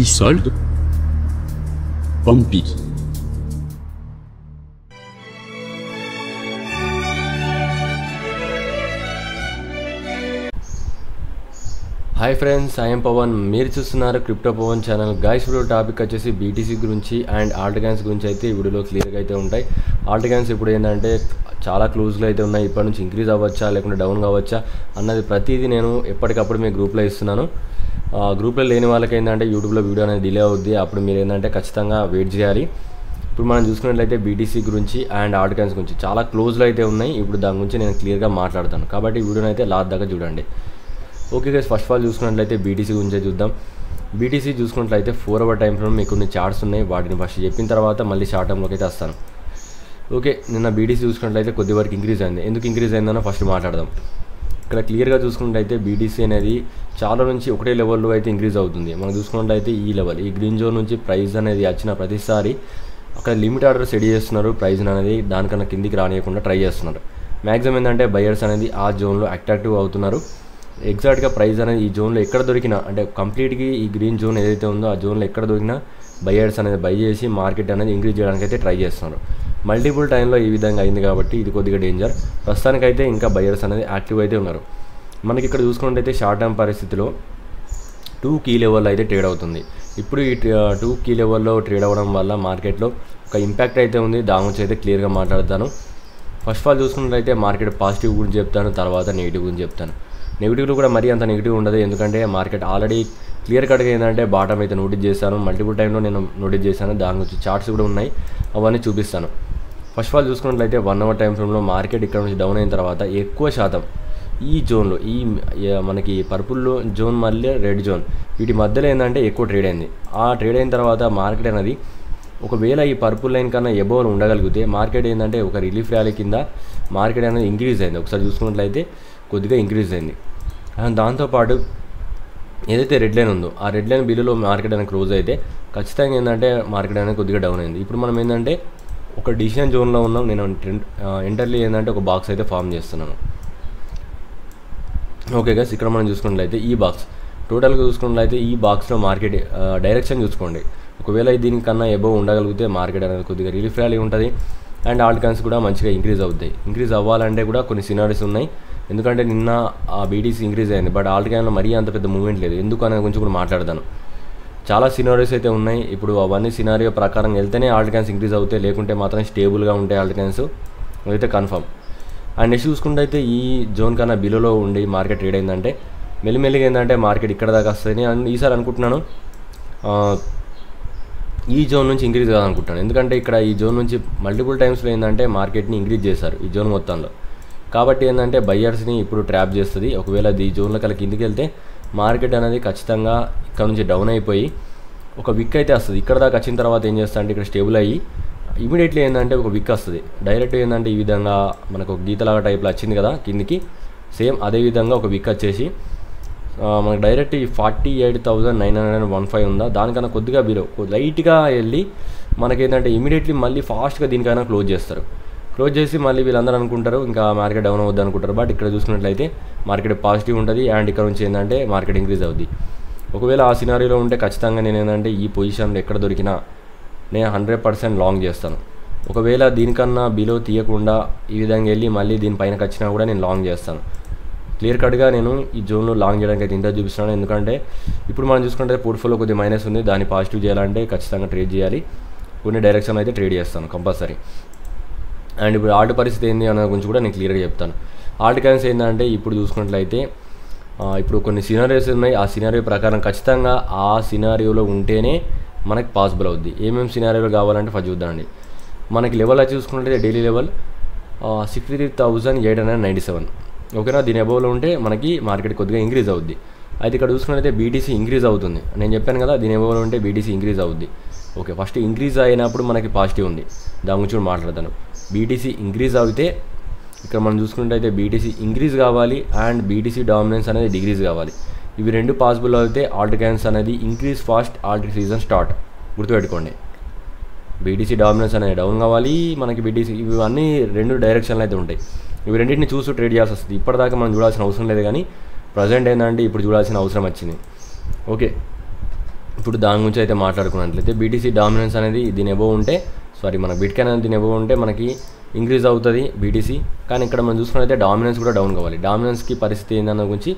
Isolde, Pampi. Hi friends, I'm Pavan. మీరు చూస్తున్నారు crypto Pavan channel. Guys video topic వచ్చేసి BTC గురించి అండ్ ఆల్ట్కాయిన్స్ గురించి అయితే ఈ వీడియోలో క్లియర్గా అయితే ఉంటాయి. ఆల్ట్కాయిన్స్ ఇప్పుడు ఏంటంటే చాలా క్లోజ్లో అయితే ఉన్నాయి. ఇప్పటి నుంచి ఇంక్రీజ్ అవ్వచ్చా లేకుంటే డౌన్ కావచ్చా అన్నది ప్రతిదీ నేను ఎప్పటికప్పుడు మీ గ్రూప్లో ఇస్తున్నాను. గ్రూప్లో లేని వాళ్ళకి ఏంటంటే యూట్యూబ్లో వీడియో అనేది డిలే అవుద్ది. అప్పుడు మీరు ఏంటంటే ఖచ్చితంగా వెయిట్ చేయాలి. ఇప్పుడు మనం చూసుకున్నట్లయితే బీటీసీ గురించి అండ్ ఆల్ట్కాయిన్స్ గురించి చాలా క్లోజ్లో అయితే ఉన్నాయి. ఇప్పుడు దాని గురించి నేను క్లియర్గా మాట్లాడతాను కాబట్టి వీడియోని అయితే లాస్ట్ దాకా చూడండి. Okay guys, first of all చూసుకున్నట్లయితే బీటీసీ గురించే చూద్దాం. బీటీసీ చూసుకున్నట్లయితే 4 hour టైం ఫ్రేమ్ మీకు కొన్ని చార్ట్స్ ఉన్నాయి. వాటిని ఫస్ట్ చెప్పిన తర్వాత మళ్ళీ షార్ట్ టర్మ్లోకి అయితే వస్తాను. ఓకే, నిన్న బీటీసీ చూసుకున్నట్లయితే కొద్ది వరకు ఇంక్రీజ్ అయింది. ఎందుకు ఇంక్రీజ్ అయిందనో ఫస్ట్ మాట్లాడదాం. ఇక్కడ క్లియర్గా చూసుకున్నట్లయితే బీటీసీ అనేది చాలా నుంచి ఒకటే లెవెల్లో అయితే ఇంక్రీజ్ అవుతుంది. మనం చూసుకున్నట్లయితే ఈ లెవెల్, ఈ గ్రీన్ జోన్ నుంచి ప్రైస్ అనేది వచ్చిన ప్రతిసారి అక్కడ లిమిట్ ఆర్డర్ సెట్ చేస్తున్నారు. ప్రైస్ అనేది దానికన్నా కిందికి రానియకుండా ట్రై చేస్తున్నారు. మ్యాక్సిమం ఏంటంటే బయర్స్ అనేది ఆ జోన్లో అట్రాక్టివ్ అవుతున్నారు. ఎగ్జాక్ట్గా ప్రైస్ అనేది ఈ జోన్లో ఎక్కడ దొరికినా, అంటే కంప్లీట్గా ఈ గ్రీన్ జోన్ ఏదైతే ఉందో ఆ జోన్లో ఎక్కడ దొరికినా బయర్స్ అనేది బై చేసి మార్కెట్ అనేది ఇంక్రీజ్ చేయడానికి అయితే ట్రై చేస్తున్నారు. మల్టిపుల్ టైంలో ఈ విధంగా అయింది కాబట్టి ఇది కొద్దిగా డేంజర్. ప్రస్తుతానికైతే ఇంకా బయర్స్ అనేది యాక్టివ్ అయితే ఉన్నారు. మనకి ఇక్కడ చూసుకున్నట్టయితే షార్ట్ టర్మ్ పరిస్థితిలో 2 key లెవెల్ అయితే ట్రేడ్ అవుతుంది. ఇప్పుడు ఈ 2 key లెవెల్లో ట్రేడ్ అవ్వడం వల్ల మార్కెట్లో ఒక ఇంపాక్ట్ అయితే ఉంది. దాని గురించి అయితే క్లియర్గా మాట్లాడతాను. ఫస్ట్ ఆఫ్ ఆల్ చూసుకున్నట్లయితే మార్కెట్ పాజిటివ్ గురించి చెప్తాను, తర్వాత నెగిటివ్ గురించి చెప్తాను. నెగిటివ్లో కూడా మరీ అంత నెగిటివ్ ఉండదు, ఎందుకంటే మార్కెట్ ఆల్రెడీ క్లియర్ కట్గా ఏంటంటే బాటమ్ అయితే నోటీస్ చేశాను. మల్టిపుల్ టైంలో నేను నోటీస్ చేశాను. దాని గురించి చార్ట్స్ కూడా ఉన్నాయి, అవన్నీ చూపిస్తాను. ఫస్ట్ ఆఫ్ ఆల్ చూసుకున్నట్లయితే 1 hour టైం ఫ్రేమ్లో మార్కెట్ ఇక్కడ నుంచి డౌన్ అయిన తర్వాత ఎక్కువ శాతం ఈ జోన్లో, ఈ మనకి పర్పుల్ జోన్ మళ్ళీ రెడ్ జోన్, వీటి మధ్యలో ఏంటంటే ఎక్కువ ట్రేడ్ అయింది. ఆ ట్రేడ్ అయిన తర్వాత మార్కెట్ అనేది ఒకవేళ ఈ పర్పుల్ లైన్ కన్నా ఎబోవ్ ఉండగలిగితే మార్కెట్ ఏంటంటే ఒక రిలీఫ్ ర్యాలీ కింద మార్కెట్ అనేది ఇంక్రీజ్ అయింది. ఒకసారి చూసుకున్నట్లయితే కొద్దిగా ఇంక్రీజ్ అయింది. అండ్ దాంతోపాటు ఏదైతే రెడ్ లైన్ ఉందో ఆ రెడ్ లైన్ బిల్లులో మార్కెట్ అనేది క్లోజ్ అయితే ఖచ్చితంగా ఏంటంటే మార్కెట్ అనేది కొద్దిగా డౌన్ అయింది. ఇప్పుడు మనం ఏంటంటే ఒక డిసిషన్ జోన్లో ఉన్నాం. నేను ఎంటర్లీ ఏంటంటే ఒక బాక్స్ అయితే ఫామ్ చేస్తున్నాను. ఓకే గైస్, ఇక్కడ మనం చూసుకున్నట్లయితే ఈ బాక్స్ టోటల్గా చూసుకున్నట్లయితే ఈ బాక్స్లో మార్కెట్ డైరెక్షన్ చూసుకోండి. ఒకవేళ దీనికన్నా ఎబోవ్ ఉండగలిగితే మార్కెట్ అనేది కొద్దిగా రిలీఫ్ ర్యాలీ ఉంటుంది అండ్ ఆల్ట్కాయిన్స్ కూడా మంచిగా ఇంక్రీజ్ అవుతాయి. ఇంక్రీజ్ అవ్వాలంటే కూడా కొన్ని సినారీస్ ఉన్నాయి. ఎందుకంటే నిన్న ఆ బీటీసీ ఇంక్రీజ్ అయింది, బట్ ఆల్ట్కాయిన్లో మరీ అంత పెద్ద మూవ్మెంట్ లేదు. ఎందుకు అనే గురించి కూడా మాట్లాడతాను. చాలా సినారీస్ అయితే ఉన్నాయి. ఇప్పుడు అవన్నీ సినారియో ప్రకారం వెళ్తేనే ఆల్ట్కాయిన్స్ ఇంక్రీజ్ అవుతాయి, లేకుంటే మాత్రం స్టేబుల్గా ఉంటాయి ఆల్ట్కాయిన్స్, అదైతే కన్ఫర్మ్. అండ్ నెక్స్ట్ చూసుకుంటే అయితే ఈ జోన్ కన్నా బిలోలో ఉండి మార్కెట్ ట్రేడ్ అయిందంటే మెల్లిమెల్లిగా ఏంటంటే మార్కెట్ ఇక్కడ దాకా వస్తుంది. ఈసారి అనుకుంటున్నాను ఈ జోన్ నుంచి ఇంక్రీజ్ కాదనుకుంటాను. ఎందుకంటే ఇక్కడ ఈ జోన్ నుంచి మల్టిపుల్ టైమ్స్లో ఏంటంటే మార్కెట్ని ఇంక్రీజ్ చేశారు ఈ జోన్ మొత్తంలో. కాబట్టి ఏంటంటే బయ్యర్స్ని ఇప్పుడు ట్రాప్ చేస్తుంది. ఒకవేళ ఈ జోన్లో కల కిందికి వెళ్తే మార్కెట్ అనేది ఖచ్చితంగా ఇక్కడ నుంచి డౌన్ అయిపోయి ఒక విక్ అయితే వస్తుంది. ఇక్కడ దాకా వచ్చిన తర్వాత ఏం చేస్తా అంటే ఇక్కడ స్టేబుల్ అయ్యి ఇమీడియట్లీ ఏంటంటే ఒక విక్ వస్తుంది. డైరెక్ట్ ఏంటంటే ఈ విధంగా మనకు ఒక గీతలాగా టైప్లో వచ్చింది కదా కిందికి, సేమ్ అదే విధంగా ఒక విక్ వచ్చేసి మనకు డైరెక్ట్ ఈ 48,915 ఉందా దానికన్నా కొద్దిగా బిలో లైట్గా వెళ్ళి మనకేంటంటే ఇమీడియట్లీ మళ్ళీ ఫాస్ట్గా దీనికైనా క్లోజ్ చేస్తారు. క్లోజ్ చేసి మళ్ళీ వీళ్ళందరూ అనుకుంటారు ఇంకా మార్కెట్ డౌన్ అవుద్ది అనుకుంటారు. బట్ ఇక్కడ చూసుకున్నట్లయితే మార్కెట్ పాజిటివ్ ఉంటుంది అండ్ ఇక్కడ నుంచి ఏంటంటే మార్కెట్ ఇంక్రీజ్ అవుద్ది. ఒకవేళ ఆ సినారీలో ఉంటే ఖచ్చితంగా నేను ఏంటంటే ఈ పొజిషన్లో ఎక్కడ దొరికినా నేను 100% లాంగ్ చేస్తాను. ఒకవేళ దీనికన్నా బిలో తీయకుండా ఈ విధంగా వెళ్ళి మళ్ళీ దీనిపైనకి వచ్చినా కూడా నేను లాంగ్ చేస్తాను. క్లియర్ కట్గా నేను ఈ జోన్లో లాంగ్ చేయడానికి అయితే ఇంత చూపిస్తున్నాను. ఎందుకంటే ఇప్పుడు మనం చూసుకుంటే పోర్ట్ఫోలియో కొద్దిగా మైనస్ ఉంది, దాన్ని పాజిటివ్ చేయాలంటే ఖచ్చితంగా ట్రేడ్ చేయాలి. కొన్ని డైరెక్షన్ అయితే ట్రేడ్ చేస్తాను కంపల్సరీ. అండ్ ఇప్పుడు ఆల్ట్ పరిస్థితి ఏంది అనే గురించి కూడా నేను క్లియర్గా చెప్తాను. ఆల్ట్కాయిన్స్ ఏంటంటే ఇప్పుడు చూసుకున్నట్లయితే ఇప్పుడు కొన్ని సినారియోస్ ఉన్నాయి. ఆ సినారియో ప్రకారం ఖచ్చితంగా ఆ సినారియోలో ఉంటేనే మనకి పాసిబుల్ అవుద్ది. ఏమేమి సినారియోలు కావాలంటే ఫస్ట్ చూద్దామండి. మనకి లెవెల్ వచ్చి చూసుకున్నట్లయితే డైలీ లెవెల్ 63,897. ఓకేనా, దీని అబోవ్లో ఉంటే మనకి మార్కెట్ కొద్దిగా ఇంక్రీజ్ అవుద్ది. అయితే ఇక్కడ చూసుకున్నట్లయితే బీటీసీ ఇంక్రీజ్ అవుతుంది. నేను చెప్పాను కదా దీని అబోవ్లో ఉంటే బీటీసీ ఇంక్రీజ్ అవుద్ది. ఓకే, ఫస్ట్ ఇంక్రీజ్ అయినప్పుడు మనకి పాజిటివ్ ఉంది, దాని గురించి కూడా మాట్లాడతాను. బీటీసీ ఇంక్రీజ్ అయితే ఇక్కడ మనం చూసుకున్నట్టయితే బీటీసీ ఇంక్రీజ్ కావాలి అండ్ బీటీసీ డామినెన్స్ అనేది డిగ్రీజ్ కావాలి. ఇవి రెండు పాసిబుల్ అయితే ఆల్ట్కాయిన్స్ అనేది increase fast, Alt season start. గుర్తుపెట్టుకోండి, బీటీసీ డామినెన్స్ అనేది డౌన్ కావాలి, మనకి బీటీసీ ఇవన్నీ రెండు డైరెక్షన్లు అయితే ఉంటాయి. ఇవి రెండింటిని చూస్తూ ట్రేడ్ చేయాల్సి వస్తుంది. ఇప్పటిదాకా మనం చూడాల్సిన అవసరం లేదు, కానీ ప్రజెంట్ ఏంటంటే ఇప్పుడు చూడాల్సిన అవసరం వచ్చింది. ఓకే, ఇప్పుడు దాని గురించి అయితే మాట్లాడుకున్నట్లయితే బీటీసీ డామినెన్స్ అనేది దీని అబోవ్ ఉంటే మన బిట్కాయిన్ అనేది దీని అబోవ్ ఉంటే మనకి ఇంక్రీజ్ అవుతుంది బీటీసీ. కానీ ఇక్కడ మనం చూసుకున్నట్లయితే డామినెన్స్ కూడా డౌన్ కావాలి. డామినెన్స్కి పరిస్థితి ఏందన్న గురించి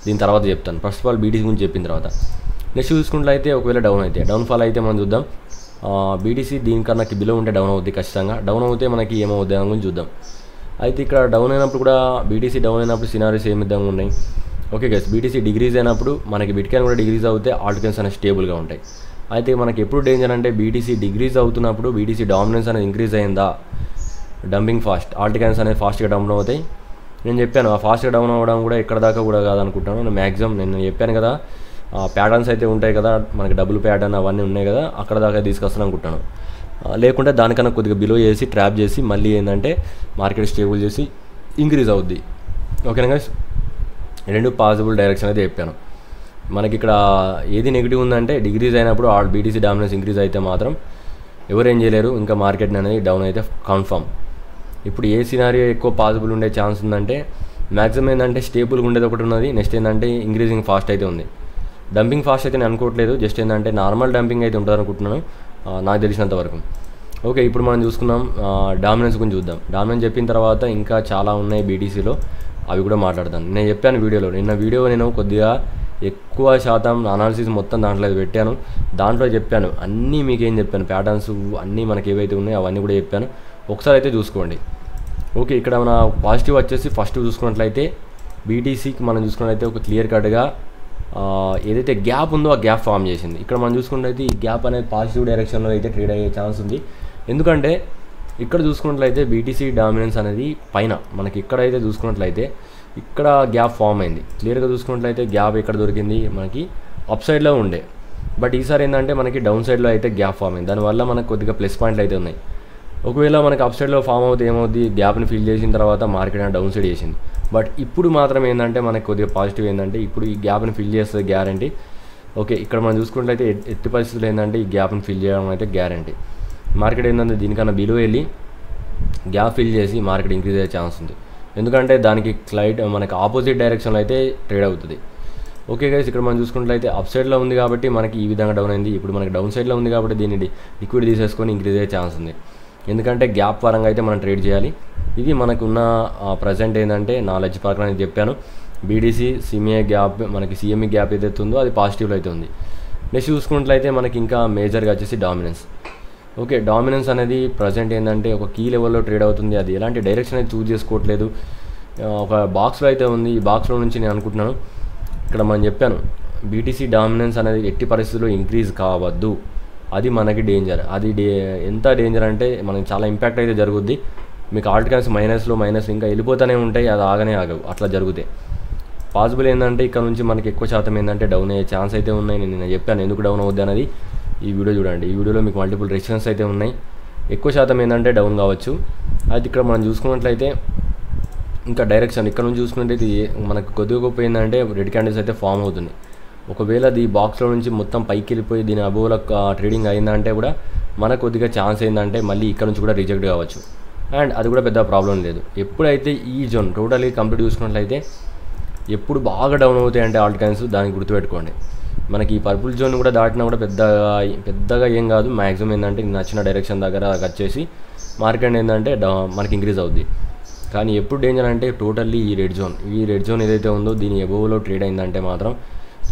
దీని తర్వాత చెప్తాను. ఫస్ట్ ఆఫ్ ఆల్ బీటీసీ గురించి చెప్పిన తర్వాత నెక్స్ట్ చూసుకున్నట్లయితే ఒకవేళ డౌన్ఫాల్ అయితే మనం చూద్దాం. బీటీసీ దీనికన్నా బిలో ఉంటే డౌన్ అవుతుంది ఖచ్చితంగా. డౌన్ అవుతే మనకి ఏమవుతుంది అని గురించి చూద్దాం. అయితే ఇక్కడ డౌన్ అయినప్పుడు కూడా బీటీసీ డౌన్ అయినప్పుడు సినారీస్ ఏ విధంగా ఉన్నాయి. ఓకే గైస్, బీటీసీ డిగ్రీజ్ అయినప్పుడు మనకి బిట్కాయిన్ కూడా డిగ్రీజ్ అవుతే ఆల్ట్ కాయిన్స్ అనేవి స్టేబుల్గా ఉంటాయి. అయితే మనకి ఎప్పుడు డేంజర్ అంటే బీటీసీ డిగ్రీజ్ అవుతున్నప్పుడు బీటీసీ డామినెన్స్ అనేది ఇంక్రీజ్ అయిందా, డంపింగ్ ఫాస్ట్, ఆల్ట్ కాయిన్స్ అనేది ఫాస్ట్గా డౌన్ అవుతాయి. నేను చెప్పాను ఆ ఫాస్ట్గా డౌన్ అవ్వడం కూడా ఎక్కడ దాకా కూడా కాదనుకుంటాను. నేను మ్యాక్సిమం నేను చెప్పాను కదా ప్యాటర్న్స్ అయితే ఉంటాయి కదా మనకి డబుల్ ప్యాటర్న్ అవన్నీ ఉన్నాయి కదా అక్కడ దాకా తీసుకొస్తాను అనుకుంటాను. లేకుంటే దానికన్నా కొద్దిగా బిలో చేసి ట్రాప్ చేసి మళ్ళీ ఏంటంటే మార్కెట్ స్టేబుల్ చేసి ఇంక్రీజ్ అవుద్ది. ఓకేనా గైస్, రెండు పాసిబుల్ డైరెక్షన్ అయితే చెప్పాను. మనకి ఇక్కడ ఏది నెగిటివ్ ఉందంటే డిగ్రీజ్ అయినప్పుడు బీటీసీ డామినెన్స్ ఇంక్రీజ్ అయితే మాత్రం ఎవరేం చేయలేరు, ఇంకా మార్కెట్ అనేది డౌన్ అయితే కన్ఫర్మ్. ఇప్పుడు ఏ సినారియో ఎక్కువ పాసిబుల్ ఉండే ఛాన్స్ ఉందంటే మ్యాక్సిమం ఏంటంటే స్టేబుల్గా ఉండేది ఒకటి ఉన్నది. నెక్స్ట్ ఏంటంటే ఇంక్రీజింగ్ ఫాస్ట్ అయితే ఉంది. డంపింగ్ ఫాస్ట్ అయితే నేను అనుకోవట్లేదు, జస్ట్ ఏంటంటే నార్మల్ డంపింగ్ అయితే ఉంటుంది అనుకుంటున్నాను నాకు తెలిసినంత వరకు. ఓకే, ఇప్పుడు మనం చూసుకున్నాం డామినెన్స్ గురించి చూద్దాం. డామినెన్స్ చెప్పిన తర్వాత ఇంకా చాలా ఉన్నాయి బీటీసీలో, అవి కూడా మాట్లాడతాను. నేను చెప్పాను వీడియోలో, నిన్న వీడియో నేను కొద్దిగా ఎక్కువ శాతం అనాలిసిస్ మొత్తం దాంట్లో పెట్టాను. దాంట్లో చెప్పాను అన్నీ మీకేం చెప్పాను, ప్యాటర్న్స్ అన్నీ మనకి ఏవైతే ఉన్నాయో అవన్నీ కూడా చెప్పాను. ఒకసారి అయితే చూసుకోండి. ఓకే, ఇక్కడ మన పాజిటివ్ వచ్చేసి ఫస్ట్ చూసుకున్నట్లయితే బీటీసీకి మనం చూసుకున్నట్లయితే ఒక క్లియర్ కట్గా ఏదైతే గ్యాప్ ఉందో ఆ గ్యాప్ ఫామ్ చేసింది. ఇక్కడ మనం చూసుకున్నట్లయితే ఈ గ్యాప్ అనేది పాజిటివ్ డైరెక్షన్లో అయితే ట్రేడ్ అయ్యే ఛాన్స్ ఉంది. ఎందుకంటే ఇక్కడ చూసుకున్నట్లయితే బీటీసీ డామినెన్స్ అనేది పైన మనకి ఇక్కడైతే చూసుకున్నట్లయితే ఇక్కడ గ్యాప్ ఫామ్ అయింది. క్లియర్గా చూసుకున్నట్లయితే గ్యాప్ ఎక్కడ దొరికింది మనకి అప్ సైడ్లో ఉండే, బట్ ఈసారి ఏంటంటే మనకి డౌన్ సైడ్లో అయితే గ్యాప్ ఫామ్ అయింది. దానివల్ల మనకు కొద్దిగా ప్లస్ పాయింట్లు అయితే ఉన్నాయి. ఒకవేళ మనకి అప్ సైడ్లో ఫామ్ అవుతే ఏమవుద్ది, గ్యాప్ని ఫిల్ చేసిన తర్వాత మార్కెట్ అనేది డౌన్ సైడ్ చేసింది. బట్ ఇప్పుడు మాత్రం ఏంటంటే మనకి కొద్దిగా పాజిటివ్ ఏంటంటే ఇప్పుడు ఈ గ్యాప్ని ఫిల్ చేస్తుంది గ్యారంటీ. ఓకే, ఇక్కడ మనం చూసుకున్నట్లయితే ఎట్టి పరిస్థితులు ఏంటంటే ఈ గ్యాప్ని ఫిల్ చేయడం అయితే గ్యారంటీ. మార్కెట్ ఏంటంటే దీనికన్నా బిలో వెళ్ళి గ్యాప్ ఫిల్ చేసి మార్కెట్ ఇంక్రీజ్ అయ్యే ఛాన్స్ ఉంది. ఎందుకంటే దానికి మనకి ఆపోజిట్ డైరెక్షన్లో అయితే ట్రేడ్ అవుతుంది. ఓకే గైస్, ఇక్కడ మనం చూసుకున్నట్లయితే అప్ సైడ్లో ఉంది కాబట్టి మనకి ఈ విధంగా డౌన్ అయింది. ఇప్పుడు మనకి డౌన్ సైడ్లో ఉంది కాబట్టి దీన్ని లిక్విడ్ తీసేసుకొని ఇంక్రీజ్ అయ్యే ఛాన్స్ ఉంది. ఎందుకంటే గ్యాప్ పరంగా అయితే మనం ట్రేడ్ చేయాలి. ఇది మనకున్న ప్రజెంట్ ఏంటంటే నాలెడ్జ్ పరంగా చెప్పాను. బీడీసీ సిఎంఏ గ్యాప్ మనకి సిఎంఈ గ్యాప్ ఏదైతే ఉందో అది పాజిటివ్లో అయితే ఉంది. నెక్స్ట్ చూసుకున్నట్లయితే మనకి ఇంకా మేజర్గా వచ్చేసి డామినెన్స్. ఓకే, డామినెన్స్ అనేది ప్రజెంట్ ఏంటంటే ఒక కీ లెవెల్లో ట్రేడ్ అవుతుంది. అది ఎలాంటి డైరెక్షన్ అయితే చూస్ చేసుకోవట్లేదు, ఒక బాక్స్లో అయితే ఉంది. ఈ బాక్స్లో నుంచి నేను అనుకుంటున్నాను ఇక్కడ మనం చెప్పాను బీటీసీ డామినెన్స్ అనేది ఎట్టి పరిస్థితుల్లో ఇంక్రీజ్ కావద్దు, అది మనకి డేంజర్. అది ఎంత డేంజర్ అంటే మనకి చాలా ఇంపాక్ట్ అయితే జరుగుద్ది. మీకు ఆల్ట్ కాయిన్స్ మైనస్ ఇంకా వెళ్ళిపోతూనే ఉంటాయి, అది ఆగవు. అట్లా జరిగితే పాసిబుల్ ఏంటంటే ఇక్కడ నుంచి మనకి ఎక్కువ శాతం ఏంటంటే డౌన్ అయ్యే ఛాన్స్ అయితే ఉన్నాయి. నేను చెప్పాను ఎందుకు డౌన్ అవుద్ది అనేది. ఈ వీడియో చూడండి, ఈ వీడియోలో మీకు మల్టిపుల్ రెసిస్టెన్స్ అయితే ఉన్నాయి. ఎక్కువ శాతం ఏంటంటే డౌన్ కావచ్చు. అయితే ఇక్కడ మనం చూసుకున్నట్లయితే ఇంకా డైరెక్షన్ ఇక్కడ నుంచి చూసుకున్నట్లయితే మనకు కొద్దిగా గొప్ప ఏంటంటే రెడ్ క్యాండిల్స్ అయితే ఫామ్ అవుతుంది. ఒకవేళ ఈ బాక్స్లో నుంచి మొత్తం పైకి వెళ్ళిపోయి దీని అబోవ్లో ట్రేడింగ్ అయిందంటే కూడా మనకు కొద్దిగా ఛాన్స్ ఏంటంటే మళ్ళీ ఇక్కడ నుంచి కూడా రిజెక్ట్ కావచ్చు. అండ్ అది కూడా పెద్ద ప్రాబ్లం లేదు. ఎప్పుడైతే ఈ జోన్ టోటలీ కంప్లీట్ చూసుకున్నట్లయితే ఎప్పుడు బాగా డౌన్ అవుతాయి అంటే ఆల్ట్ కాయిన్స్ దానికి గుర్తుపెట్టుకోండి. మనకి ఈ పర్పుల్ జోన్ కూడా దాటినా కూడా పెద్దగా ఏం కాదు. మ్యాక్సిమం ఏంటంటే నచ్చిన డైరెక్షన్ దగ్గర వచ్చేసి మార్కెట్ ఏంటంటే మనకి ఇంక్రీజ్ అవుద్ది. కానీ ఎప్పుడు డేంజర్ అంటే టోటల్లీ ఈ రెడ్ జోన్ ఏదైతే ఉందో దీని అబోవ్లో ట్రేడ్ అయిందంటే మాత్రం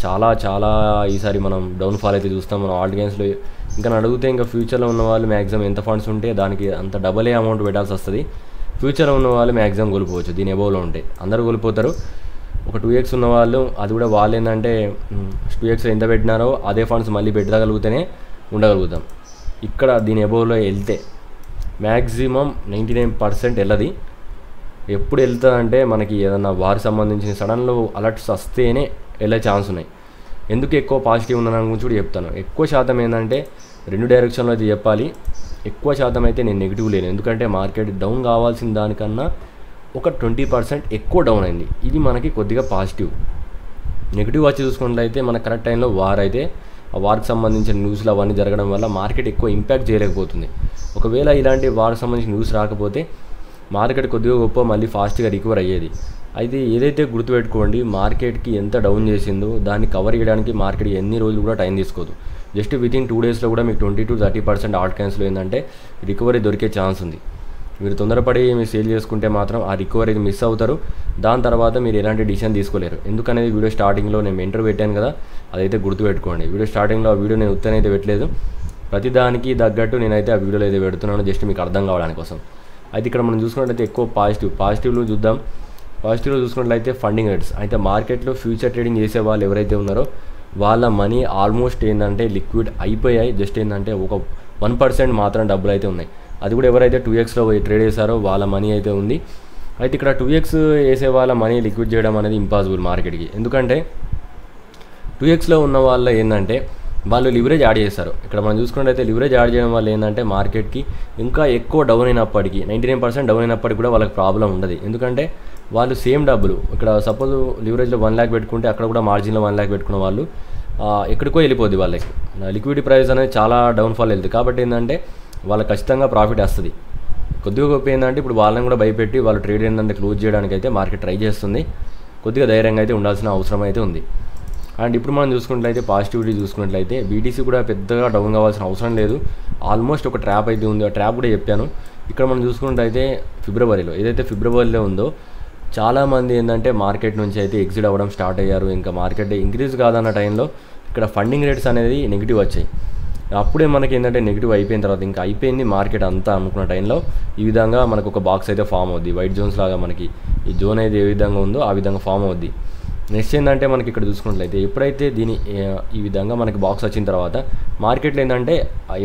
చాలా ఈసారి మనం డౌన్ఫాల్ అయితే చూస్తాం. మనం ఆల్ట్ కాయిన్స్లో ఇంకా అడిగితే ఇంకా ఫ్యూచర్లో ఉన్న వాళ్ళు మ్యాక్సిమం ఎంత ఫండ్స్ ఉంటే దానికి అంత డబల్ అమౌంట్ పెట్టాల్సి వస్తుంది. ఫ్యూచర్లో ఉన్న వాళ్ళు మ్యాక్సిమం కోల్పోవచ్చు. దీని అబోవ్లో ఉంటే అందరూ కోల్పోతారు. ఒక 2x ఉన్న వాళ్ళు అది కూడా వాళ్ళు ఏంటంటే 2x ఎంత పెట్టినారో అదే ఫండ్స్ మళ్ళీ పెట్టగలిగితేనే ఉండగలుగుతాం. ఇక్కడ దీని అబోవ్లో వెళ్తే మ్యాక్సిమం 99% వెళ్ళది. ఎప్పుడు వెళ్తుందంటే మనకి ఏదన్నా వారికి సంబంధించిన సడన్లో అలర్ట్స్ వస్తేనే వెళ్ళే ఛాన్స్ ఉన్నాయి. ఎందుకు ఎక్కువ పాజిటివ్ ఉన్న గురించి కూడా చెప్తాను. ఎక్కువ శాతం ఏంటంటే రెండు డైరెక్షన్లో అయితే చెప్పాలి. ఎక్కువ శాతం అయితే నేను నెగిటివ్ లేను, ఎందుకంటే మార్కెట్ డౌన్ కావాల్సిన దానికన్నా ఒక 20% ఎక్కువ డౌన్ అయింది. ఇది మనకి కొద్దిగా పాజిటివ్. నెగిటివ్ వచ్చి చూసుకున్నట్లయితే మన కరెక్ట్ టైంలో అయితే ఆ వార్కి సంబంధించిన న్యూస్లు అవన్నీ జరగడం వల్ల మార్కెట్ ఎక్కువ ఇంపాక్ట్ చేయలేకపోతుంది. ఒకవేళ ఇలాంటి వార్కి సంబంధించిన న్యూస్ రాకపోతే మార్కెట్ కొద్దిగా గొప్ప మళ్ళీ ఫాస్ట్గా రికవర్ అయ్యేది. అయితే ఏదైతే గుర్తుపెట్టుకోండి, మార్కెట్కి ఎంత డౌన్ చేసిందో దాన్ని కవర్ చేయడానికి మార్కెట్ ఎన్ని రోజులు కూడా టైం తీసుకోదు. జస్ట్ వితిన్ 2 డేస్లో కూడా మీకు 20-30% ఆల్ట్ కాయిన్స్లో ఏంటంటే రికవరీ దొరికే ఛాన్స్ ఉంది. మీరు తొందరపడి మీరు సేల్ చేసుకుంటే మాత్రం ఆ రికవరీ మిస్ అవుతారు. దాని తర్వాత మీరు ఎలాంటి డిసిషన్ తీసుకోలేరు. ఎందుకనేది వీడియో స్టార్టింగ్లో నేను ఎంటర్ పెట్టాను కదా, అదైతే గుర్తుపెట్టుకోండి. వీడియో స్టార్టింగ్లో ఆ వీడియో నేను ఉత్తనైతే పెట్టలేదు, ప్రతిదానికి తగ్గట్టు నేనైతే ఆ వీడియోలో అయితే పెడుతున్నాను, జస్ట్ మీకు అర్థం కావడానికి కోసం. అయితే ఇక్కడ మనం చూసుకున్నట్లయితే ఎక్కువ పాజిటివ్లో చూద్దాం. పాజిటివ్లో చూసుకున్నట్లయితే ఫండింగ్ రేట్స్. అయితే మార్కెట్లో ఫ్యూచర్ ట్రేడింగ్ చేసే వాళ్ళు ఎవరైతే ఉన్నారో వాళ్ళ మనీ ఆల్మోస్ట్ ఏంటంటే లిక్విడ్ అయిపోయాయి. జస్ట్ ఏంటంటే ఒక 1% మాత్రం డబ్బులు అయితే ఉన్నాయి. అది కూడా ఎవరైతే 2xలో ట్రేడ్ చేశారో వాళ్ళ మనీ అయితే ఉంది. అయితే ఇక్కడ 2x వేసే వాళ్ళ మనీ లిక్విడ్ చేయడం అనేది ఇంపాసిబుల్ మార్కెట్కి. ఎందుకంటే 2xలో ఉన్న వాళ్ళు ఏంటంటే వాళ్ళు లివరేజ్ యాడ్ చేస్తారు. ఇక్కడ మనం చూసుకున్నట్లయితే లివరేజ్ యాడ్ చేయడం వల్ల ఏంటంటే మార్కెట్కి ఇంకా ఎక్కువ డౌన్ అయినప్పటికీ 99% డౌన్ అయినప్పటికీ కూడా వాళ్ళకి ప్రాబ్లం ఉండదు. ఎందుకంటే వాళ్ళు సేమ్ డబ్బులు ఇక్కడ సపోజ్ లివరేజ్లో 1 lakh పెట్టుకుంటే అక్కడ కూడా మార్జిన్లో 1 lakh పెట్టుకున్న వాళ్ళు ఎక్కడికో వెళ్ళిపోద్ది. వాళ్ళకి లిక్విడిటీ ప్రైస్ అనేది చాలా డౌన్ఫాల్ వెళ్తుంది. కాబట్టి ఏంటంటే వాళ్ళకి ఖచ్చితంగా ప్రాఫిట్ వస్తుంది. కొద్దిగా గొప్ప ఏంటంటే ఇప్పుడు వాళ్ళని కూడా భయపెట్టి వాళ్ళు ట్రేడ్ ఏంటంటే క్లోజ్ చేయడానికి అయితే మార్కెట్ ట్రై చేస్తుంది. కొద్దిగా ధైర్యంగా అయితే ఉండాల్సిన అవసరం అయితే ఉంది. అండ్ ఇప్పుడు మనం చూసుకున్నట్లయితే పాజిటివిటీ చూసుకున్నట్లయితే బీటీసీ కూడా పెద్దగా డౌన్ కావాల్సిన అవసరం లేదు. ఆల్మోస్ట్ ఒక ట్రాప్ అయితే ఉంది, ఆ ట్రాప్ కూడా చెప్పాను. ఇక్కడ మనం చూసుకున్నట్లయితే ఫిబ్రవరిలో ఏదైతే ఫిబ్రవరిలో ఉందో చాలామంది ఏంటంటే మార్కెట్ నుంచి అయితే ఎగ్జిట్ అవ్వడం స్టార్ట్ అయ్యారు. ఇంకా మార్కెట్ ఇంక్రీజ్ కాదన్న టైంలో ఇక్కడ ఫండింగ్ రేట్స్ అనేది నెగిటివ్ వచ్చాయి. అప్పుడే మనకి ఏంటంటే నెగిటివ్ అయిపోయిన తర్వాత ఇంకా అయిపోయింది మార్కెట్ అంతా అనుకున్న టైంలో ఈ విధంగా మనకు ఒక బాక్స్ అయితే ఫామ్ అవుద్ది. వైట్ జోన్స్ లాగా మనకి ఈ జోన్ అయితే ఏ విధంగా ఉందో ఆ విధంగా ఫామ్ అవుద్ది. నెక్స్ట్ ఏంటంటే మనకి ఇక్కడ చూసుకున్నట్లయితే ఎప్పుడైతే ఈ విధంగా మనకి బాక్స్ వచ్చిన తర్వాత మార్కెట్లో ఏంటంటే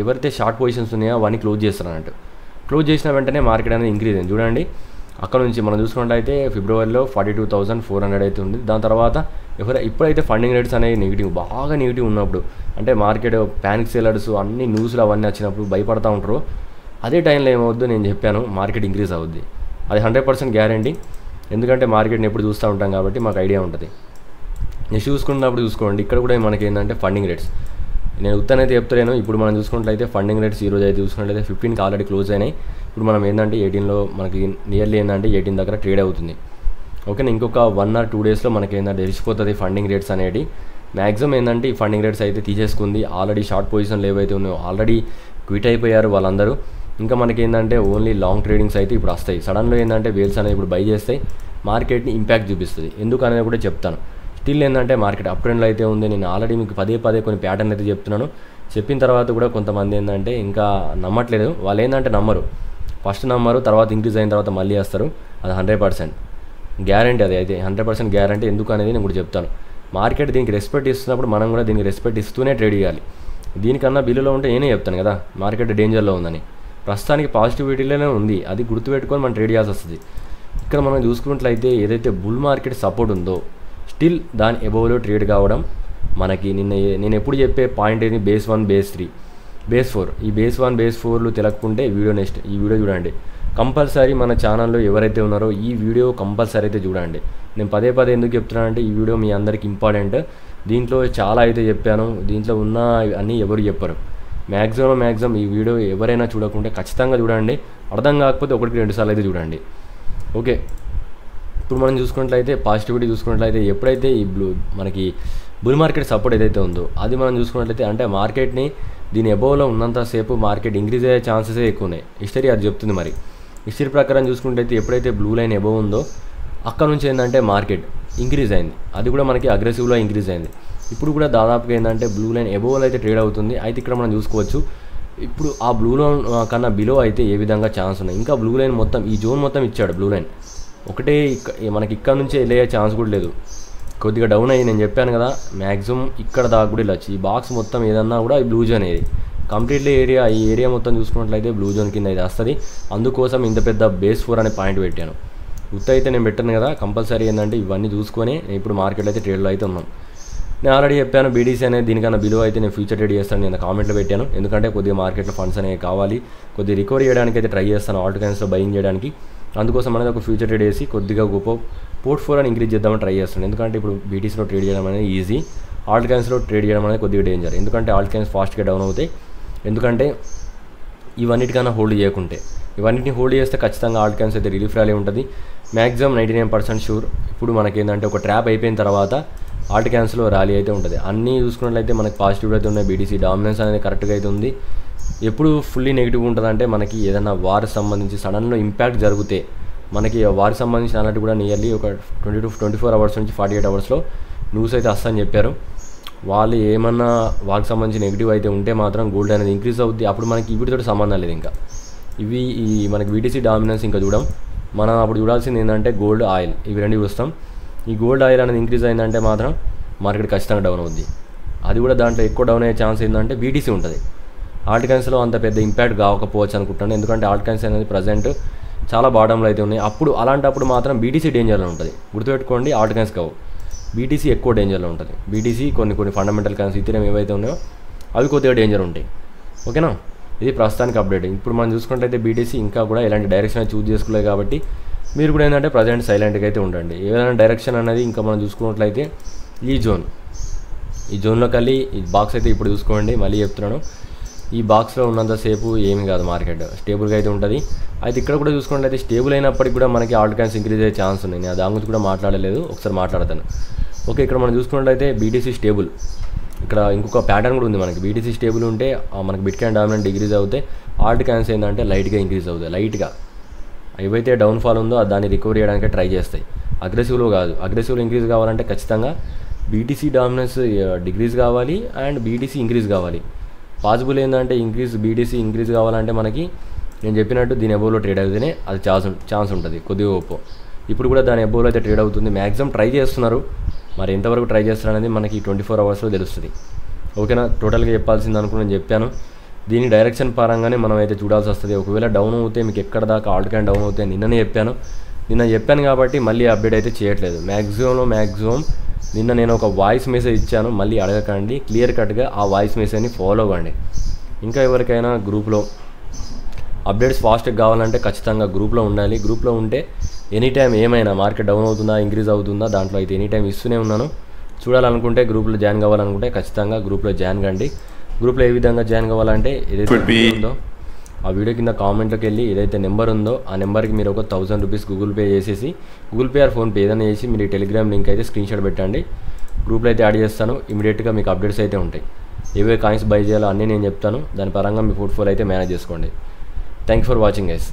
ఎవరైతే షార్ట్ పొజిషన్స్ ఉన్నాయో అవన్నీ క్లోజ్ చేస్తారు అన్నట్టు. క్లోజ్ చేసిన వెంటనే మార్కెట్ అనేది ఇంక్రీజ్ అయింది. చూడండి అక్కడ నుంచి మనం చూసుకున్నట్లయితే ఫిబ్రవరిలో 42,400 అయితే ఉంది. దాని తర్వాత ఇప్పుడైతే ఫండింగ్ రేట్స్ అనేవి బాగా నెగిటివ్ ఉన్నప్పుడు అంటే మార్కెట్ ప్యానిక్ సేలర్స్ అన్ని న్యూస్లు అవన్నీ వచ్చినప్పుడు భయపడతా ఉంటారు. అదే టైంలో ఏమవుద్దు నేను చెప్పాను, మార్కెట్ ఇంక్రీజ్ అవుద్ది. అది 100% గ్యారంటీ. ఎందుకంటే మార్కెట్ని ఎప్పుడు చూస్తూ ఉంటాం కాబట్టి మాకు ఐడియా ఉంటుంది. నెక్స్ట్ చూసుకున్నప్పుడు చూసుకోండి ఇక్కడ కూడా మనకి ఏంటంటే ఫండింగ్ రేట్స్ నేను ఉత్తనైతే చెప్తలేను. ఇప్పుడు మనం చూసుకున్నట్లయితే ఫండింగ్ రేట్స్ ఈరోజు అయితే చూసుకున్నట్లయితే 15కి ఆల్రెడీ క్లోజ్ అయినాయి. ఇప్పుడు మనం ఏంటంటే 18లో మనకి నియర్లీ ఏంటంటే 18 దగ్గర ట్రేడ్ అవుతుంది. ఓకేనా, ఇంకొక 1 or 2 డేస్లో మనకి ఏంటంటే తెలిసిపోతుంది ఫండింగ్ రేట్స్ అనేవి. మ్యాక్సిమం ఏంటంటే ఈ ఫండింగ్ రేట్స్ అయితే తీసేసుకుంది. ఆల్రెడీ షార్ట్ పొజిషన్లు ఏవైతే ఉన్నాయో ఆల్రెడీ క్విట్ అయిపోయారు వాళ్ళందరూ. ఇంకా మనకి ఏంటంటే ఓన్లీ లాంగ్ ట్రేడింగ్స్ అయితే ఇప్పుడు వస్తాయి. సడన్లో ఏంటంటే వేల్స్ అనేది ఇప్పుడు బై చేస్తాయి, మార్కెట్ని ఇంపాక్ట్ చూపిస్తుంది. ఎందుకు అనేది కూడా చెప్తాను. స్టిల్ ఏంటంటే మార్కెట్ అప్ ట్రెండ్లో అయితే ఉంది. నేను ఆల్రెడీ మీకు పదే కొన్ని ప్యాటర్న్ అయితే చెప్తున్నాను. చెప్పిన తర్వాత కూడా కొంతమంది ఏంటంటే ఇంకా నమ్మట్లేదు. వాళ్ళు ఏంటంటే ఫస్ట్ నమ్మరు, తర్వాత ఇంక్రీజ్ అయిన తర్వాత మళ్ళీ వేస్తారు. అది 100% గ్యారంటీ. అది అయితే 100% గ్యారంటీ. ఎందుకు అనేది నేను కూడా చెప్తాను. మార్కెట్ దీనికి రెస్పెక్ట్ ఇస్తున్నప్పుడు మనం కూడా దీనికి రెస్పెక్ట్ ఇస్తూనే ట్రేడ్ చేయాలి. దీనికన్నా బిల్లులో ఉంటే నేనే చెప్తాను కదా మార్కెట్ డేంజర్లో ఉందని. ప్రస్తుతానికి పాజిటివిటీలోనే ఉంది, అది గుర్తుపెట్టుకొని మనం ట్రేడ్ చేయాల్సి వస్తుంది. ఇక్కడ మనం చూసుకున్నట్లయితే ఏదైతే బుల్ మార్కెట్ సపోర్ట్ ఉందో స్టిల్ దాని ఎబోవ్లో ట్రేడ్ కావడం మనకి నేను ఎప్పుడు చెప్పే పాయింట్ ఏంటి, బేస్ 1, బేస్ 3, బేస్ 4. ఈ బేస్ 1, బేస్ 4లు తెలకుంటే ఈ వీడియో చూడండి. కంపల్సరీ మన ఛానల్లో ఎవరైతే ఉన్నారో ఈ వీడియో కంపల్సరీ అయితే చూడండి. నేను పదే ఎందుకు చెప్తున్నానంటే ఈ వీడియో మీ అందరికి ఇంపార్టెంట్. దీంట్లో చాలా అయితే చెప్పాను, దీంట్లో ఉన్న అన్నీ ఎవరు చెప్పరు. మ్యాక్సిమం ఈ వీడియో ఎవరైనా చూడకుంటే ఖచ్చితంగా చూడండి. అర్థం కాకపోతే 1-2 సార్లు అయితే చూడండి. ఓకే, ఇప్పుడు మనం చూసుకున్నట్లయితే పాజిటివిటీ చూసుకున్నట్లయితే ఎప్పుడైతే మనకి బుల్ మార్కెట్ సపోర్ట్ ఏదైతే ఉందో అది మనం చూసుకున్నట్లయితే అంటే మార్కెట్ని దీని అబోవ్లో ఉన్నంతసేపు మార్కెట్ ఇంక్రీజ్ అయ్యే ఛాన్సెస్ ఎక్కువ ఉన్నాయి. హిస్టరీ అది చెప్తుంది. మరి హిస్టరీ ప్రకారం చూసుకున్నట్లయితే ఎప్పుడైతే బ్లూ లైన్ అబోవ్ ఉందో అక్కడ నుంచి ఏంటంటే మార్కెట్ ఇంక్రీజ్ అయింది. అది కూడా మనకి అగ్రెసివ్లో ఇంక్రీజ్ అయింది. ఇప్పుడు కూడా దాదాపుగా ఏంటంటే బ్లూ లైన్ అబోవ్లో అయితే ట్రేడ్ అవుతుంది. అయితే ఇక్కడ మనం చూసుకోవచ్చు ఇప్పుడు ఆ బ్లూ లైన్ కన్నా బిలో అయితే ఏ విధంగా ఛాన్స్ ఉన్నాయి. ఇంకా బ్లూ లైన్ మొత్తం ఈ జోన్ మొత్తం ఇచ్చాడు. బ్లూ లైన్ ఒకటే మనకి ఇక్కడ నుంచే వెళ్ళే ఛాన్స్ కూడా లేదు. కొద్దిగా డౌన్ అయ్యి నేను చెప్పాను కదా మ్యాక్సిమం ఇక్కడ దాకా కూడా వెళ్ళచ్చు. ఈ బాక్స్ మొత్తం ఏదన్నా కూడా ఈ బ్లూ జోన్ ఏది కంప్లీట్లీ ఈ ఏరియా మొత్తం చూసుకున్నట్లయితే బ్లూ జోన్ కింద ఇది వస్తుంది. అందుకోసం ఇంత పెద్ద బేస్ 4 అనే పాయింట్ పెట్టాను. అయితే నేను పెట్టాను కదా కంపల్సరీ ఏంటంటే ఇవన్నీ చూసుకొని ఇప్పుడు మార్కెట్లో అయితే ట్రేడ్లో అయితే ఉన్నాం. నేను ఆల్రెడీ చెప్పాను బీడీసీ అనేది దీనికన్నా బిలో అయితే నేను ఫ్యూచర్ ట్రేడ్ చేస్తాను. నేను కామెంట్లో పెట్టాను. ఎందుకంటే కొద్దిగా మార్కెట్లో ఫండ్స్ అనేవి కావాలి, కొద్దిగా రికవరీ చేయడానికి అయితే ట్రై చేస్తాను, ఆల్ట్ కాయిన్స్లో బయింగ్ చేయడానికి. అందుకోసం అనేది ఒక ఫ్యూచర్ ట్రేడ్ చేసి కొద్దిగా గొప్ప పోర్ట్ఫోలియోని ఇంక్రీజ్ చేద్దామని ట్రై చేస్తాను. ఎందుకంటే ఇప్పుడు బీటీసీలో ట్రేడ్ చేయడం అనేది ఈజీ, ఆల్ట్ కాయిన్స్లో ట్రేడ్ చేయడం అనేది కొద్దిగా డేంజర్. ఎందుకంటే ఆల్ట్ కాయిన్స్ ఫాస్ట్గా డౌన్ అవుతాయి. ఎందుకంటే ఇవన్నిటికన్నా హోల్డ్ చేయకుంటే ఇవన్నిటిని హోల్డ్ చేస్తే ఖచ్చితంగా ఆల్ట్ కాయిన్స్ అయితే రిలీఫ్ ర్యాలీ ఉంటుంది. Maximum 99% sure. ఇప్పుడు మనకి ఏంటంటే ఒక ట్రాప్ అయిపోయిన తర్వాత ఆల్ట్ క్యాన్స్లో ర్యాలీ అయితే ఉంటుంది. అన్నీ చూసుకున్నట్లయితే మనకి పాజిటివ్ అయితే ఉన్నాయి. బీటీసీ డామినెన్స్ అనేది కరెక్ట్గా అయితే ఉంది. ఎప్పుడు ఫుల్లీ నెగిటివ్ ఉంటుందంటే మనకి ఏదైనా వార్ సంబంధించి సడన్లో ఇంపాక్ట్ జరిగితే మనకి వారికి సంబంధించిన అన్నట్టు కూడా నియర్లీ ఒక 20 to 24 అవర్స్ నుంచి 48 అవర్స్లో న్యూస్ అయితే వస్తుందని చెప్పారు. వాళ్ళు ఏమన్నా వారికి సంబంధించి నెగిటివ్ అయితే ఉంటే మాత్రం గోల్డ్ అనేది ఇంక్రీజ్ అవుద్ది. అప్పుడు మనకి వీటితో సంబంధం లేదు. ఇంకా ఈ మనకి బీటీసీ డామినెన్స్ ఇంకా చూడం. మనం అప్పుడు చూడాల్సింది ఏంటంటే గోల్డ్, ఆయిల్, ఇవి రెండు చూస్తాం. ఈ గోల్డ్, ఆయిల్ అనేది ఇంక్రీజ్ అయిందంటే మాత్రం మార్కెట్ ఖచ్చితంగా డౌన్ అవుద్ది. అది కూడా దాంట్లో ఎక్కువ డౌన్ అయ్యే ఛాన్స్ ఏంటంటే బీటీసీ ఉంటుంది. ఆల్ట్ కాయిన్స్లో అంత పెద్ద ఇంపాక్ట్ కాకపోవచ్చు అనుకుంటాను. ఎందుకంటే ఆల్ట్ కాయిన్స్ అనేది ప్రజెంట్ చాలా బాటంలో అయితే ఉన్నాయి. అలాంటప్పుడు మాత్రం బీటీసీ డేంజర్లో ఉంటుంది. గుర్తుపెట్టుకోండి, ఆల్ట్ కాయిన్స్ కావు, బీటీసీ ఎక్కువ డేంజర్లో ఉంటుంది. బీటీసీ కొన్ని ఫండమెంటల్ కాయిన్స్ ఇతరం ఏవైతే ఉన్నాయో అవి కొద్దిగా డేంజర్ ఉంటాయి. ఓకేనా, ఇది ప్రస్తుతానికి అప్డేట్. ఇప్పుడు మనం చూసుకుంటే బీటీసీ ఇంకా కూడా ఎలాంటి డైరెక్షన్ చూస్ చేసుకోలేదు కాబట్టి మీరు కూడా ఏంటంటే ప్రజెంట్ సైలెంట్గా అయితే ఉండండి. ఏదైనా డైరెక్షన్ అనేది ఇంకా మనం చూసుకున్నట్లయితే ఈ జోన్లోకి వెళ్ళి ఈ బాక్స్ అయితే ఇప్పుడు చూసుకోండి. మళ్ళీ చెప్తున్నాను, ఈ బాక్స్లో ఉన్నంతసేపు ఏమి కాదు, మార్కెట్ స్టేబుల్గా అయితే ఉంటుంది. అయితే ఇక్కడ కూడా చూసుకున్నట్లయితే స్టేబుల్ అయినప్పటికీ కూడా మనకి ఆల్ట్ కాయిన్స్ ఇంక్రీజ్ అయ్యే ఛాన్స్ ఉన్నాయి. నేను దాని గురించి కూడా మాట్లాడలేదు, ఒకసారి మాట్లాడతాను. ఓకే, ఇక్కడ మనం చూసుకున్నట్లయితే బీటీసీ స్టేబుల్. ఇక్కడ ఇంకొక ప్యాటర్న్ కూడా ఉంది మనకి. బీటీసీ స్టేబుల్ ఉంటే మనకి బిట్ కాయిన్ డామినెంట్ డిగ్రీజ్ అవుతాయి. ఆల్ట్ కాయిన్స్ ఏంటంటే లైట్గా ఇంక్రీజ్ అవుతాయి. లైట్గా ఏవైతే డౌన్ఫాల్ ఉందో దాన్ని రికవరీ చేయడానికి ట్రై చేస్తాయి. అగ్రెసివ్లో కాదు. అగ్రెసివ్లో ఇంక్రీజ్ కావాలంటే ఖచ్చితంగా బీటీసీ డామినెన్స్ డిగ్రీజ్ కావాలి అండ్ బీటీసీ ఇంక్రీజ్ కావాలి. పాసిబుల్ ఏంటంటే బీటీసీ ఇంక్రీజ్ కావాలంటే మనకి నేను చెప్పినట్టు దీని ఎబోవ్లో ట్రేడ్ అవుతేనే అది ఛాన్స్ ఉంటుంది కొద్దిగా ఓపో. ఇప్పుడు కూడా దాని ఎబోవ్లో అయితే ట్రేడ్ అవుతుంది. మ్యాక్సిమం ట్రై చేస్తున్నారు. మరి ఎంతవరకు ట్రై చేస్తారు అనేది మనకి 24 అవర్స్లో తెలుస్తుంది. ఓకేనా, టోటల్గా చెప్పాల్సింది అనుకుని నేను చెప్పాను. దీని డైరెక్షన్ పరంగానే మనం అయితే చూడాల్సి వస్తుంది. ఒకవేళ డౌన్ అవుతే మీకు ఎక్కడ దాకా ఆల్ట్ కాయిన్ డౌన్ అవుతాయి నిన్న చెప్పాను కాబట్టి మళ్ళీ అప్డేట్ అయితే చేయట్లేదు. మ్యాక్సిమం నిన్న నేను ఒక వాయిస్ మెసేజ్ ఇచ్చాను, మళ్ళీ అడగకండి. క్లియర్ కట్గా ఆ వాయిస్ మెసేజ్ని ఫాలో అవ్వండి. ఇంకా ఎవరికైనా గ్రూప్లో అప్డేట్స్ ఫాస్ట్గా కావాలంటే ఖచ్చితంగా గ్రూప్లో ఉండాలి. గ్రూప్లో ఉంటే ఎనీ టైం ఏమైనా మార్కెట్ డౌన్ అవుతుందా ఇంక్రీజ్ అవుతుందా దాంట్లో అయితే ఎనీ టైం ఇస్తూనే ఉన్నాను. చూడాలనుకుంటే గ్రూప్లో జాయిన్ కావాలనుకుంటే ఖచ్చితంగా గ్రూప్లో జాయిన్ కండి. గ్రూప్లో ఏ విధంగా జాయిన్ కావాలంటే ఏదైతే ఉందో ఆ వీడియో కింద కామెంట్లోకి వెళ్ళి ఏదైతే నెంబర్ ఉందో ఆ నెంబర్కి మీరు ఒక 1000 రూపీస్ గూగుల్ పే చేసేసి, గూగుల్ పే ఆర్ ఫోన్పే ఏదైనా చేసి మీరు టెలిగ్రామ్ లింక్ అయితే స్క్రీన్షాట్ పెట్టండి. గ్రూప్లో అయితే యాడ్ చేస్తాను. ఇమీడియట్గా మీకు అప్డేట్స్ అయితే ఉంటాయి. ఏవే కాయిన్స్ బై చేయాలో అన్నీ నేను చెప్తాను. దాని పరంగా మీ పోర్ట్ఫోలియో అయితే మేనేజ్ చేసుకోండి. Thank you for watching guys.